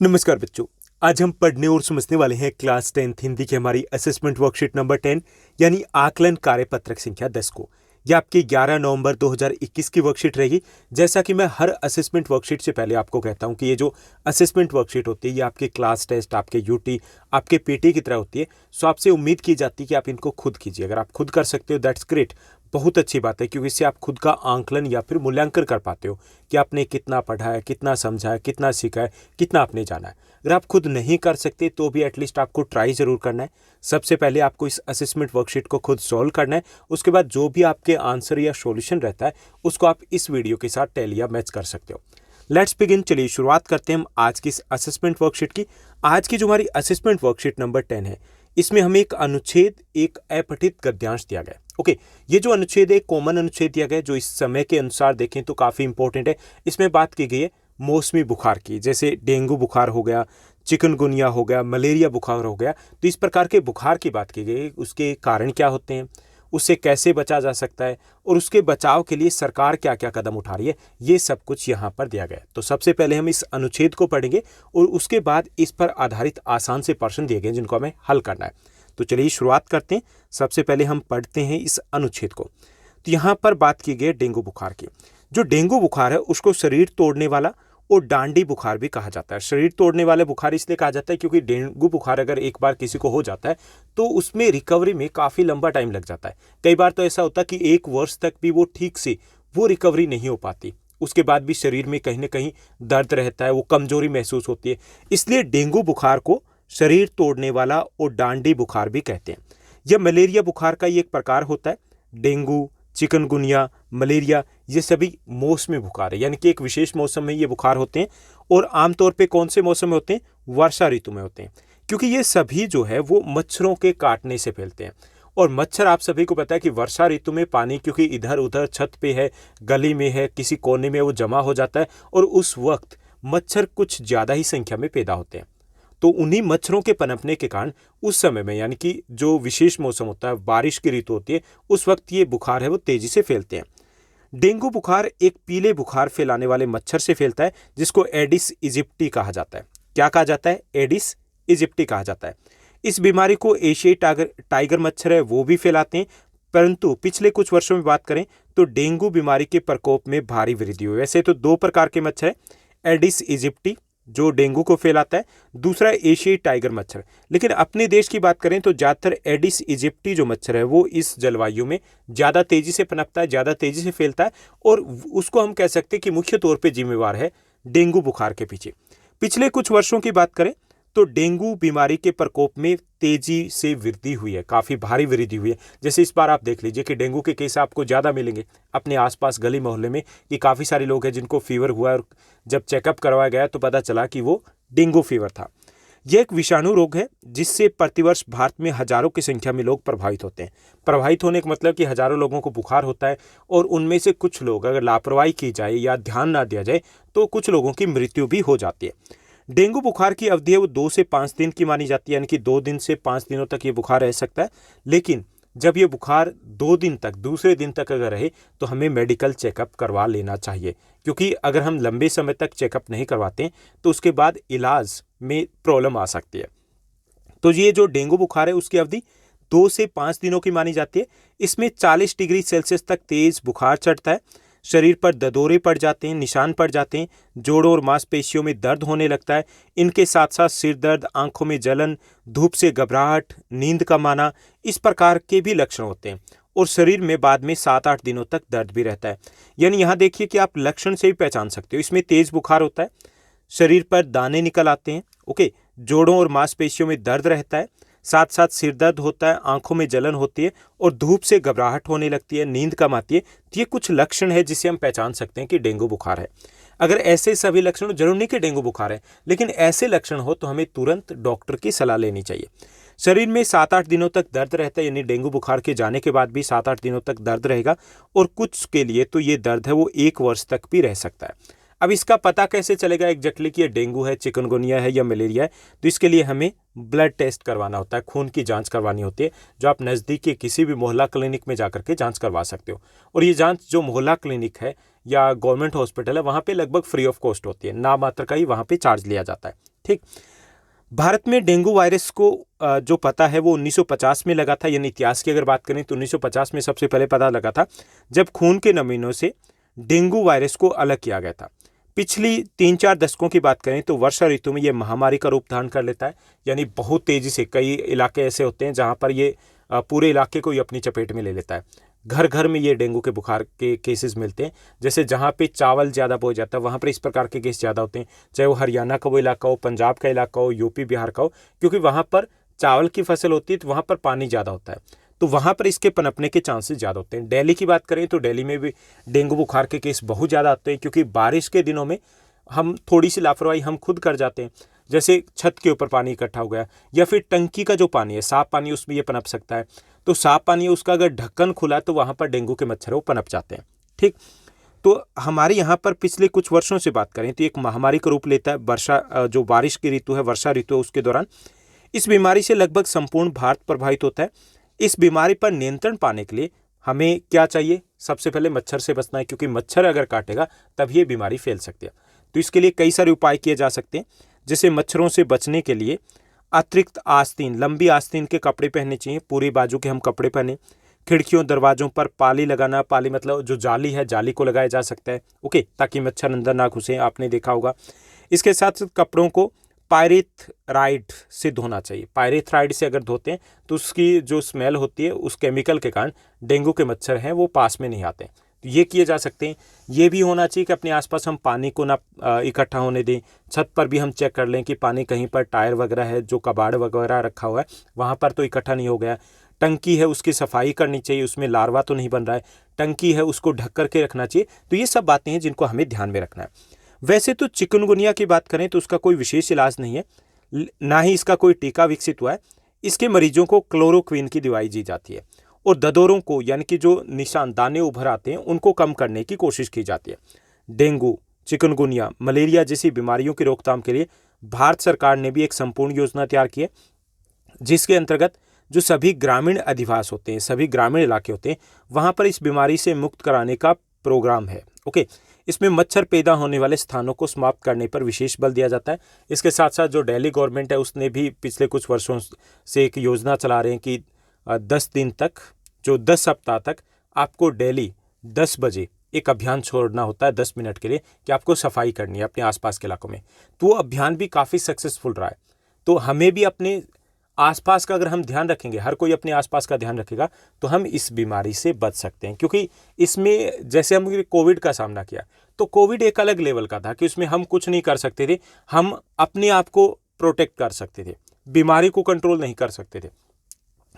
नमस्कार बच्चों। आज हम पढ़ने और समझने वाले हैं क्लास 10th हिंदी की हमारी असेसमेंट वर्कशीट नंबर 10 यानी आकलन कार्यपत्रक संख्या 10 को। यह आपकी 11 नवंबर 2021 की वर्कशीट रहेगी। जैसा कि मैं हर असेसमेंट वर्कशीट से पहले आपको कहता हूं कि ये जो असेसमेंट वर्कशीट होती है ये आपके क्लास टेस्ट, आपके यूटी, आपके पीटी की तरह होती है। सो आपसे उम्मीद की जाती है कि आप इनको खुद कीजिए। अगर आप खुद कर सकते हो दैट्स ग्रेट, बहुत अच्छी बात है, क्योंकि इससे आप खुद का आंकलन या फिर मूल्यांकन कर पाते हो कि आपने कितना पढ़ा है, कितना समझा है, कितना सीखा है, कितना आपने जाना है। अगर आप खुद नहीं कर सकते तो भी एटलीस्ट आपको ट्राई ज़रूर करना है। सबसे पहले आपको इस असेसमेंट वर्कशीट को खुद सॉल्व करना है। उसके बाद जो भी आपके आंसर या सॉल्यूशन रहता है उसको आप इस वीडियो के साथ टैली या मैच कर सकते हो। Let's begin. चलिए शुरुआत करते हैं हम आज की इस असेसमेंट वर्कशीट की। आज की जो हमारी असेसमेंट वर्कशीट नंबर 10 है, इसमें हमें एक अनुच्छेद, एक अपठित गद्यांश दिया गया है। ओके, ये जो अनुच्छेद है एक कॉमन अनुच्छेद दिया गया है जो इस समय के अनुसार देखें तो काफ़ी इंपॉर्टेंट है। इसमें बात की गई है मौसमी बुखार की, जैसे डेंगू बुखार हो गया, चिकनगुनिया हो गया, मलेरिया बुखार हो गया। तो इस प्रकार के बुखार की बात की गई, उसके कारण क्या होते हैं, उससे कैसे बचा जा सकता है और उसके बचाव के लिए सरकार क्या क्या कदम उठा रही है, ये सब कुछ यहाँ पर दिया गया है। तो सबसे पहले हम इस अनुच्छेद को पढ़ेंगे और उसके बाद इस पर आधारित आसान से प्रश्न दिए गए जिनको हमें हल करना है। तो चलिए शुरुआत करते हैं। सबसे पहले हम पढ़ते हैं इस अनुच्छेद को। तो यहाँ पर बात की गई डेंगू बुखार की। जो डेंगू बुखार है उसको शरीर तोड़ने वाला और डांडी बुखार भी कहा जाता है। शरीर तोड़ने वाले बुखार इसलिए कहा जाता है क्योंकि डेंगू बुखार अगर एक बार किसी को हो जाता है तो उसमें रिकवरी में काफ़ी लंबा टाइम लग जाता है। कई बार तो ऐसा होता है कि 1 वर्ष तक भी वो ठीक से वो रिकवरी नहीं हो पाती। उसके बाद भी शरीर में कहीं ना कहीं दर्द रहता है, वो कमजोरी महसूस होती है। इसलिए डेंगू बुखार को शरीर तोड़ने वाला और डांडी बुखार भी कहते हैं। यह मलेरिया बुखार का ही एक प्रकार होता है। डेंगू, चिकनगुनिया, मलेरिया ये सभी मौसमी बुखार है, यानी कि एक विशेष मौसम में ये बुखार होते हैं। और आमतौर पे कौन से मौसम में होते हैं? वर्षा ऋतु में होते हैं, क्योंकि ये सभी जो है वो मच्छरों के काटने से फैलते हैं। और मच्छर, आप सभी को पता है कि वर्षा ऋतु में पानी क्योंकि इधर उधर छत पे है, गली में है, किसी कोने में वो जमा हो जाता है और उस वक्त मच्छर कुछ ज़्यादा ही संख्या में पैदा होते हैं। तो उन्हीं मच्छरों के पनपने के कारण उस समय में, यानी कि जो विशेष मौसम होता है, बारिश की ऋतु होती है, उस वक्त ये बुखार है वो तेजी से फैलते हैं। डेंगू बुखार एक पीले बुखार फैलाने वाले मच्छर से फैलता है जिसको एडिस इजिप्टी कहा जाता है। क्या कहा जाता है? एडिस इजिप्टी कहा जाता है। इस बीमारी को एशियाई टाइगर मच्छर है वो भी फैलाते हैं। परंतु पिछले कुछ वर्षों में बात करें तो डेंगू बीमारी के प्रकोप में भारी वृद्धि हुई। वैसे तो 2 प्रकार के मच्छर है, एडिस इजिप्टी जो डेंगू को फैलाता है, दूसरा एशियाई टाइगर मच्छर। लेकिन अपने देश की बात करें तो ज़्यादातर एडिस इजिप्टी जो मच्छर है वो इस जलवायु में ज़्यादा तेज़ी से पनपता है, ज़्यादा तेज़ी से फैलता है और उसको हम कह सकते हैं कि मुख्य तौर पे जिम्मेवार है डेंगू बुखार के पीछे। पिछले कुछ वर्षों की बात करें तो डेंगू बीमारी के प्रकोप में तेजी से वृद्धि हुई है, काफ़ी भारी वृद्धि हुई है। जैसे इस बार आप देख लीजिए कि डेंगू के केस आपको ज़्यादा मिलेंगे अपने आसपास गली मोहल्ले में, कि काफ़ी सारे लोग हैं जिनको फीवर हुआ और जब चेकअप करवाया गया तो पता चला कि वो डेंगू फीवर था। यह एक विषाणु रोग है जिससे प्रतिवर्ष भारत में हजारों की संख्या में लोग प्रभावित होते हैं। प्रभावित होने का मतलब कि हजारों लोगों को बुखार होता है और उनमें से कुछ लोग, अगर लापरवाही की जाए या ध्यान ना दिया जाए तो कुछ लोगों की मृत्यु भी हो जाती है। डेंगू बुखार की अवधि है वो 2 से 5 दिन की मानी जाती है, यानी कि 2 दिन से 5 दिनों तक ये बुखार रह सकता है। लेकिन जब ये बुखार 2 दिन तक, दूसरे दिन तक अगर रहे तो हमें मेडिकल चेकअप करवा लेना चाहिए, क्योंकि अगर हम लंबे समय तक चेकअप नहीं करवाते तो उसके बाद इलाज में प्रॉब्लम आ सकती है। तो ये जो डेंगू बुखार है उसकी अवधि 2 से 5 दिनों की मानी जाती है। इसमें 40 डिग्री सेल्सियस तक तेज बुखार चढ़ता है, शरीर पर ददोरे पड़ जाते हैं, निशान पड़ जाते हैं, जोड़ों और मांसपेशियों में दर्द होने लगता है। इनके साथ साथ सिर दर्द, आंखों में जलन, धूप से घबराहट, नींद कम आना, इस प्रकार के भी लक्षण होते हैं। और शरीर में बाद में 7-8 दिनों तक दर्द भी रहता है। यानी यहाँ देखिए कि आप लक्षण से ही पहचान सकते हो। इसमें तेज बुखार होता है, शरीर पर दाने निकल आते हैं, ओके, जोड़ों और मांसपेशियों में दर्द रहता है, साथ साथ सिर दर्द होता है, आंखों में जलन होती है और धूप से घबराहट होने लगती है, नींद कम आती है। तो ये कुछ लक्षण है जिससे हम पहचान सकते हैं कि डेंगू बुखार है। अगर ऐसे सभी लक्षण, जरूर नहीं कि डेंगू बुखार है, लेकिन ऐसे लक्षण हो तो हमें तुरंत डॉक्टर की सलाह लेनी चाहिए। शरीर में 7-8 दिनों तक दर्द रहता है, यानी डेंगू बुखार के जाने के बाद भी 7-8 दिनों तक दर्द रहेगा और कुछ के लिए तो ये दर्द है वो 1 वर्ष तक भी रह सकता है। अब इसका पता कैसे चलेगा एग्जैक्टली कि ये डेंगू है, चिकनगुनिया है या मलेरिया है? तो इसके लिए हमें ब्लड टेस्ट करवाना होता है, खून की जांच करवानी होती है, जो आप नज़दीक के किसी भी मोहल्ला क्लिनिक में जाकर के जांच करवा सकते हो। और ये जांच जो मोहल्ला क्लिनिक है या गवर्नमेंट हॉस्पिटल है वहाँ पे लगभग फ्री ऑफ कॉस्ट होती है, नाम मात्र का ही वहाँ पे चार्ज लिया जाता है। ठीक। भारत में डेंगू वायरस को जो पता है वो 1950 में लगा था, यानी इतिहास की अगर बात करें तो 1950 में सबसे पहले पता लगा था, जब खून के नमूनों से डेंगू वायरस को अलग किया गया था। पिछली 3-4 दशकों की बात करें तो वर्षा ऋतु में ये महामारी का रूप धारण कर लेता है, यानी बहुत तेजी से कई इलाके ऐसे होते हैं जहाँ पर ये पूरे इलाके को ही अपनी चपेट में ले लेता है। घर घर में ये डेंगू के बुखार के केसेस मिलते हैं। जैसे जहाँ पे चावल ज़्यादा बोया जाता है वहाँ पर इस प्रकार के केस ज़्यादा होते हैं, चाहे वो हरियाणा का वो इलाका हो, पंजाब का इलाका हो, यूपी बिहार का हो, क्योंकि वहाँ पर चावल की फसल होती है तो वहाँ पर पानी ज़्यादा होता है, तो वहाँ पर इसके पनपने के चांसेस ज़्यादा होते हैं। दिल्ली की बात करें तो दिल्ली में भी डेंगू बुखार के केस बहुत ज़्यादा आते हैं, क्योंकि बारिश के दिनों में हम थोड़ी सी लापरवाही हम खुद कर जाते हैं, जैसे छत के ऊपर पानी इकट्ठा हो गया, या फिर टंकी का जो पानी है, साफ पानी, उसमें ये पनप सकता है। तो साफ पानी है उसका अगर ढक्कन खुला है तो वहाँ पर डेंगू के मच्छर वो पनप जाते हैं। ठीक। तो हमारे यहाँ पर पिछले कुछ वर्षों से बात करें तो एक महामारी का रूप लेता है वर्षा, जो बारिश की ऋतु है, वर्षा ऋतु है, उसके दौरान इस बीमारी से लगभग संपूर्ण भारत प्रभावित होता है। इस बीमारी पर नियंत्रण पाने के लिए हमें क्या चाहिए? सबसे पहले मच्छर से बचना है, क्योंकि मच्छर अगर काटेगा तब ये बीमारी फैल सकती है। तो इसके लिए कई सारे उपाय किए जा सकते हैं, जैसे मच्छरों से बचने के लिए अतिरिक्त आस्तीन, लंबी आस्तीन के कपड़े पहनने चाहिए, पूरी बाजू के हम कपड़े पहने। खिड़कियों दरवाजों पर पाली लगाना, पाली मतलब जो जाली है, जाली को लगाया जा सकता है, ओके, ताकि मच्छर अंदर ना घुसे, आपने देखा होगा। इसके साथ साथ कपड़ों को पायरेथ्राइड से धोना चाहिए। पायरेथ्राइड से अगर धोते हैं तो उसकी जो स्मेल होती है, उस केमिकल के कारण डेंगू के मच्छर हैं वो पास में नहीं आते। तो ये किए जा सकते हैं। ये भी होना चाहिए कि अपने आसपास हम पानी को ना इकट्ठा होने दें। छत पर भी हम चेक कर लें कि पानी कहीं पर टायर वगैरह है, जो कबाड़ वगैरह रखा हुआ है वहाँ पर तो इकट्ठा नहीं हो गया। टंकी है उसकी सफाई करनी चाहिए, उसमें लार्वा तो नहीं बन रहा है। टंकी है उसको ढक करके रखना चाहिए। तो ये सब बातें हैं जिनको हमें ध्यान में रखना है। वैसे तो चिकनगुनिया की बात करें तो उसका कोई विशेष इलाज नहीं है, ना ही इसका कोई टीका विकसित हुआ है। इसके मरीजों को क्लोरोक्विन की दवाई दी जाती है, और ददोरों को, यानी कि जो निशान दाने उभर आते हैं, उनको कम करने की कोशिश की जाती है। डेंगू, चिकनगुनिया, मलेरिया जैसी बीमारियों की रोकथाम के लिए भारत सरकार ने भी एक संपूर्ण योजना तैयार की है, जिसके अंतर्गत जो सभी ग्रामीण अधिवास होते हैं, सभी ग्रामीण इलाके होते हैं, वहाँ पर इस बीमारी से मुक्त कराने का प्रोग्राम है। ओके। इसमें मच्छर पैदा होने वाले स्थानों को समाप्त करने पर विशेष बल दिया जाता है। इसके साथ साथ जो दिल्ली गवर्नमेंट है उसने भी पिछले कुछ वर्षों से एक योजना चला रहे हैं कि 10 दिन तक, जो 10 सप्ताह तक आपको डेली 10 बजे एक अभियान छोड़ना होता है 10 मिनट के लिए, कि आपको सफाई करनी है अपने आसपास के इलाकों में। तो वो अभियान भी काफ़ी सक्सेसफुल रहा है। तो हमें भी अपने आसपास का अगर हम ध्यान रखेंगे, हर कोई अपने आसपास का ध्यान रखेगा, तो हम इस बीमारी से बच सकते हैं। क्योंकि इसमें जैसे हम कोविड का सामना किया, तो कोविड एक अलग लेवल का था कि उसमें हम कुछ नहीं कर सकते थे, हम अपने आप को प्रोटेक्ट कर सकते थे, बीमारी को कंट्रोल नहीं कर सकते थे।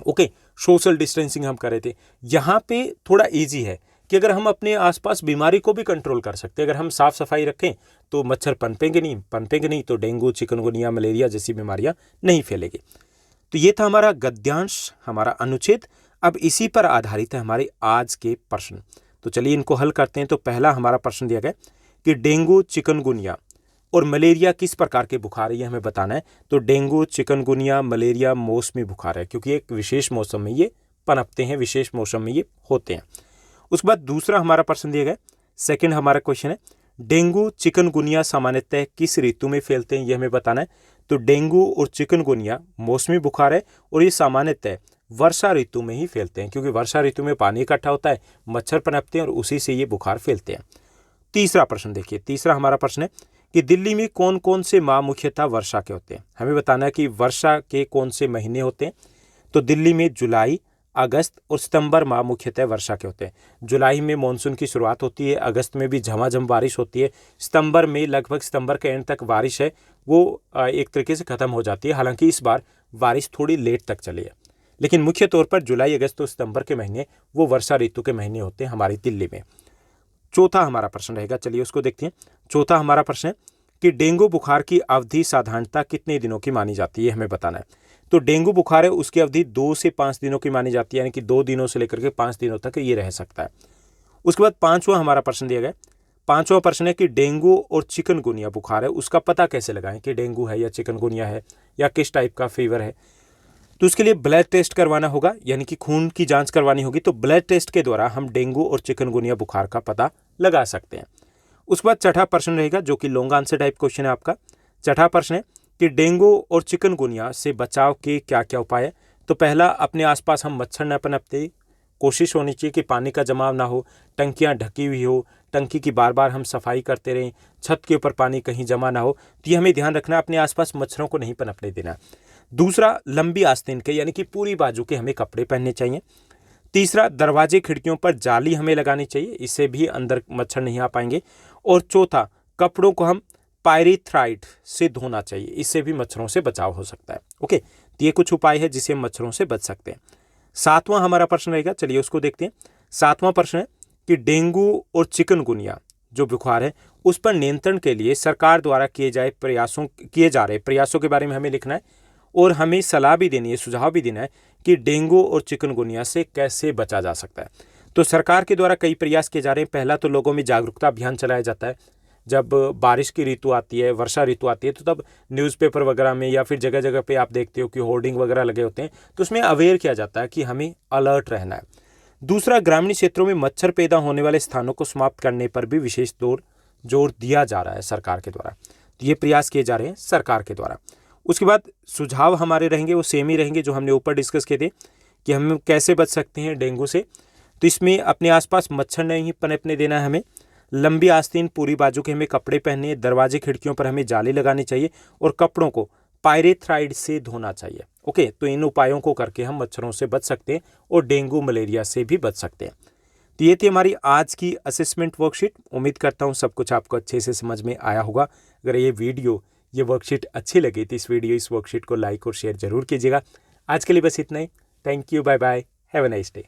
ओके, सोशल डिस्टेंसिंग हम कर रहे थे। यहाँ पे थोड़ा ईजी है कि अगर हम अपने आसपास बीमारी को भी कंट्रोल कर सकते हैं, अगर हम साफ सफाई रखें तो मच्छर पनपेंगे नहीं, तो डेंगू, चिकनगुनिया, मलेरिया जैसी बीमारियां नहीं फैलेगी। तो ये था हमारा गद्यांश, हमारा अनुच्छेद। अब इसी पर आधारित है हमारे आज के प्रश्न। तो चलिए इनको हल करते हैं। तो पहला हमारा प्रश्न दिया गया कि डेंगू, चिकनगुनिया और मलेरिया किस प्रकार के बुखार है, ये हमें बताना है। तो डेंगू, चिकनगुनिया, मलेरिया मौसमी बुखार है, क्योंकि एक विशेष मौसम में ये पनपते हैं, विशेष मौसम में ये होते हैं। उसके बाद दूसरा हमारा प्रश्न दिया गया, सेकंड हमारा क्वेश्चन है, डेंगू, चिकनगुनिया सामान्यतः किस ऋतु में फैलते हैं, ये हमें बताना है। तो डेंगू और चिकनगुनिया मौसमी बुखार है, और ये सामान्यतः वर्षा ऋतु में ही फैलते हैं, क्योंकि वर्षा ऋतु में पानी इकट्ठा होता है, मच्छर पनपते हैं और उसी से ये बुखार फैलते हैं। तीसरा प्रश्न देखिए, तीसरा हमारा प्रश्न है कि दिल्ली में कौन कौन से माह मुख्यतः वर्षा के होते हैं। हमें बताना है कि वर्षा के कौन से महीने होते हैं। तो दिल्ली में जुलाई, अगस्त और सितंबर माह मुख्यतः वर्षा के होते हैं। जुलाई में मानसून की शुरुआत होती है, अगस्त में भी झमाझम बारिश होती है, सितंबर में लगभग सितंबर के एंड तक बारिश है वो एक तरीके से ख़त्म हो जाती है। हालांकि इस बार बारिश थोड़ी लेट तक चली है, लेकिन मुख्य तौर पर जुलाई, अगस्त और सितंबर के महीने वो वर्षा ऋतु के महीने होते हैं हमारी दिल्ली में। चौथा हमारा प्रश्न रहेगा, चलिए उसको देखते हैं। चौथा हमारा प्रश्न है कि डेंगू बुखार की अवधि साधारणतः कितने दिनों की मानी जाती है, हमें बताना है। तो डेंगू बुखार है उसकी अवधि 2 से 5 दिनों की मानी जाती है, यानी कि 2 दिनों से लेकर के 5 दिनों तक ये रह सकता है। उसके बाद पांचवा हमारा प्रश्न दिया गया, पांचवा प्रश्न है कि डेंगू और चिकनगुनिया बुखार है उसका पता कैसे लगाएं कि डेंगू है या चिकनगुनिया है या किस टाइप का फीवर है। तो उसके लिए ब्लड टेस्ट करवाना होगा, यानी कि खून की जांच करवानी होगी। तो ब्लड टेस्ट के द्वारा हम डेंगू और चिकनगुनिया बुखार का पता लगा सकते हैं। उसके बाद छठा प्रश्न रहेगा, जो कि लॉन्ग आंसर टाइप क्वेश्चन है आपका। छठा प्रश्न है कि डेंगू और चिकनगुनिया से बचाव के क्या क्या उपाय है। तो पहला, अपने आसपास हम मच्छर न पनपते, कोशिश होनी चाहिए कि पानी का जमाव ना हो, टंकियां ढकी हुई हो, टंकी की बार बार हम सफाई करते रहें, छत के ऊपर पानी कहीं जमा ना हो। तो ये हमें ध्यान रखना है, अपने आसपास मच्छरों को नहीं पनपने देना। दूसरा, लंबी आस्तीन के यानी कि पूरी बाजू के हमें कपड़े पहनने चाहिए। तीसरा, दरवाजे खिड़कियों पर जाली हमें लगानी चाहिए, इससे भी अंदर मच्छर नहीं आ पाएंगे। और चौथा, कपड़ों को हम पायरीथ्राइड से धोना चाहिए, इससे भी मच्छरों से बचाव हो सकता है। ओके, तो ये कुछ उपाय है जिससे हम मच्छरों से बच सकते हैं। सातवां हमारा प्रश्न रहेगा, चलिए उसको देखते हैं। सातवां प्रश्न है कि डेंगू और चिकनगुनिया जो बुखार है उस पर नियंत्रण के लिए सरकार द्वारा किए जा रहे प्रयासों के बारे में हमें लिखना है, और हमें सलाह भी देनी है, सुझाव भी देना है कि डेंगू और चिकनगुनिया से कैसे बचा जा सकता है। तो सरकार के द्वारा कई प्रयास किए जा रहे हैं। पहला तो लोगों में जागरूकता अभियान चलाया जाता है। जब बारिश की ऋतु आती है, वर्षा ऋतु आती है, तो तब न्यूज़पेपर वगैरह में या फिर जगह जगह पे आप देखते हो कि होर्डिंग वगैरह लगे होते हैं, तो उसमें अवेयर किया जाता है कि हमें अलर्ट रहना है। दूसरा, ग्रामीण क्षेत्रों में मच्छर पैदा होने वाले स्थानों को समाप्त करने पर भी विशेष जोर दिया जा रहा है सरकार के द्वारा। तो ये प्रयास किए जा रहे हैं सरकार के द्वारा। उसके बाद सुझाव हमारे रहेंगे वो सेम ही रहेंगे जो हमने ऊपर डिस्कस किए थे कि हम कैसे बच सकते हैं डेंगू से। तो इसमें अपने आसपास मच्छर नहीं पनपने देना है हमें, लंबी आस्तीन पूरी बाजू के हमें कपड़े पहनने, दरवाजे खिड़कियों पर हमें जाली लगानी चाहिए, और कपड़ों को पायरेथ्राइड से धोना चाहिए। ओके, तो इन उपायों को करके हम मच्छरों से बच सकते हैं और डेंगू मलेरिया से भी बच सकते हैं। तो ये थी हमारी आज की असेसमेंट वर्कशीट। उम्मीद करता हूँ सब कुछ आपको अच्छे से समझ में आया होगा। अगर ये वर्कशीट अच्छी लगी तो इस वर्कशीट को लाइक और शेयर जरूर कीजिएगा। आज के लिए बस इतना ही। Thank you, bye bye, have a nice day.